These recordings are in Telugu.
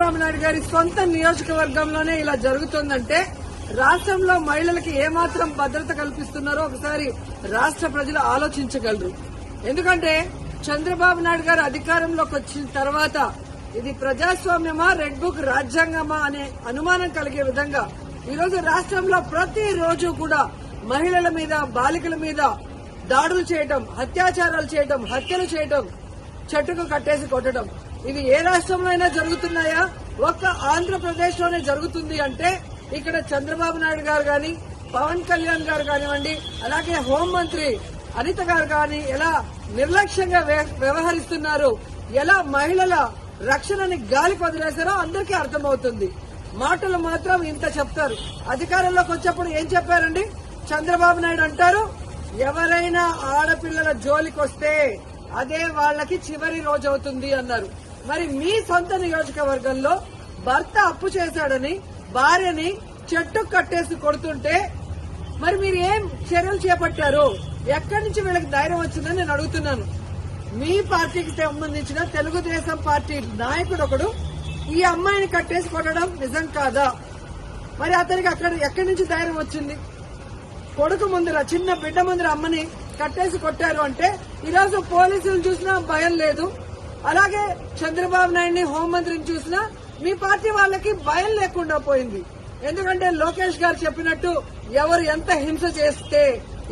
చంద్రబాబు నాయుడు గారి సొంత నియోజకవర్గంలోనే ఇలా జరుగుతుందంటే రాష్ట్రంలో మహిళలకి ఏమాత్రం భద్రత కల్పిస్తున్నారో ఒకసారి రాష్ట్ర ప్రజలు ఆలోచించగలరు. ఎందుకంటే చంద్రబాబు నాయుడు గారు అధికారంలోకి వచ్చిన తర్వాత ఇది ప్రజాస్వామ్యమా, రెడ్ బుక్ రాజ్యాంగమా అనే అనుమానం కలిగే విధంగా ఈరోజు రాష్ట్రంలో ప్రతిరోజు కూడా మహిళల మీద, బాలికల మీద దాడులు చేయడం, అత్యాచారాలు చేయడం, హత్యలు చేయడం, చెట్టుకు కట్టేసి కొట్టడం ఇవి ఏ రాష్ట్రంలో అయినా జరుగుతున్నాయా? ఒక్క ఆంధ్రప్రదేశ్ లోనే జరుగుతుంది అంటే ఇక్కడ చంద్రబాబు నాయుడు గారు గాని, పవన్ కళ్యాణ్ గారు కానివ్వండి, అలాగే హోంమంత్రి అనిత గారు గాని ఎలా నిర్లక్ష్యంగా వ్యవహరిస్తున్నారు, ఎలా మహిళల రక్షణని గాలికి వదిలేశారో అందరికీ అర్థమవుతుంది. మాటలు మాత్రం ఇంత చెప్తారు. అధికారంలోకి వచ్చేప్పుడు ఏం చెప్పారండి? చంద్రబాబు నాయుడు అంటారు, ఎవరైనా ఆడపిల్లల జోలికి వస్తే అదే వాళ్ళకి చివరి రోజు అవుతుంది అన్నారు. మరి మీ సొంత నియోజకవర్గంలో భర్త అప్పు చేశాడని భార్యని చెట్టు కట్టేసి కొడుతుంటే మరి మీరు ఏం చర్యలు చేపట్టారు? ఎక్కడి నుంచి వీళ్ళకి ధైర్యం వచ్చిందని నేను అడుగుతున్నాను. మీ పార్టీకి సంబంధించిన తెలుగుదేశం పార్టీ నాయకుడు ఒకడు ఈ అమ్మాయిని కట్టేసి కొట్టడం నిజం కాదా? మరి అతనికి ఎక్కడి నుంచి ధైర్యం వచ్చింది? కొడుకు ముందర, చిన్న బిడ్డ ముందర అమ్మని కట్టేసి కొట్టారు అంటే ఈరోజు పోలీసులు చూసినా భయం లేదు. అలాగే చంద్రబాబు నాయుడిని, హోంమంత్రిని చూసినా మీ పార్టీ వాళ్ళకి భయం లేకుండా పోయింది. ఎందుకంటే లోకేష్ గారు చెప్పినట్టు ఎవరు ఎంత హింస చేస్తే,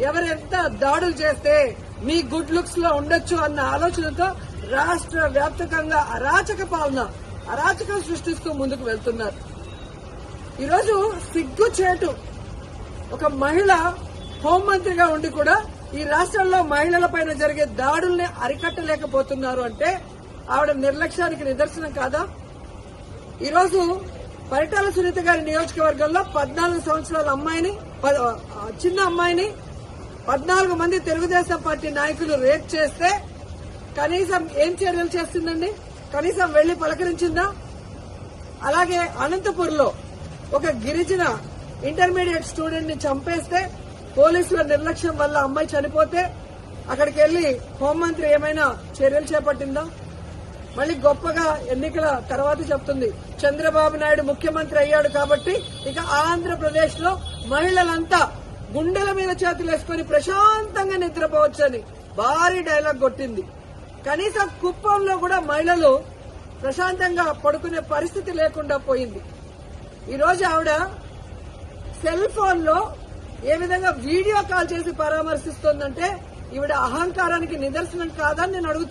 ఎవరు ఎంత దాడులు చేస్తే మీ గుడ్ లుక్స్ లో ఉండొచ్చు అన్న ఆలోచనతో రాష్ట్ర వ్యాప్తంగా అరాచక పాలన, అరాచకం సృష్టిస్తూ ముందుకు వెళ్తున్నారు. ఈరోజు సిగ్గుచేటు ఒక మహిళ హోంమంత్రిగా ఉండి కూడా ఈ రాష్ట్రంలో మహిళలపైన జరిగే దాడుల్ని అరికట్టలేకపోతున్నారు అంటే ఆవిడ నిర్లక్ష్యానికి నిదర్శనం కాదా? ఈరోజు పరిటాల సునీత గారి నియోజకవర్గంలో 14 సంవత్సరాల అమ్మాయిని, చిన్న అమ్మాయిని 14 మంది తెలుగుదేశం పార్టీ నాయకులు రేప్ చేస్తే కనీసం ఏం చర్యలు చేస్తుందండి? కనీసం వెళ్లి పలకరించిందా? అలాగే అనంతపూర్లో ఒక గిరిజన ఇంటర్మీడియట్ స్టూడెంట్ ని చంపేస్తే పోలీసుల నిర్లక్ష్యం వల్ల అమ్మాయి చనిపోతే అక్కడికి వెళ్లి హోంమంత్రి ఏమైనా చర్యలు చేపట్టిందా? మళ్ళీ గొప్పగా ఎన్నికల తర్వాత చెప్తుంది చంద్రబాబు నాయుడు ముఖ్యమంత్రి అయ్యాడు కాబట్టి ఇక ఆంధ్రప్రదేశ్ లో మహిళలంతా గుండెల మీద చేతులేసుకుని ప్రశాంతంగా నిద్రపోవచ్చని భారీ డైలాగ్ కొట్టింది. కనీసం కుప్పంలో కూడా మహిళలు ప్రశాంతంగా పడుకునే పరిస్థితి లేకుండా పోయింది. ఈరోజు ఆవిడ సెల్ ఫోన్ లో ఏ విధంగా వీడియో కాల్ చేసి పరామర్శిస్తోందంటే ఈవిడ అహంకారానికి నిదర్శనం కాదని నేను అడుగుతున్నాను.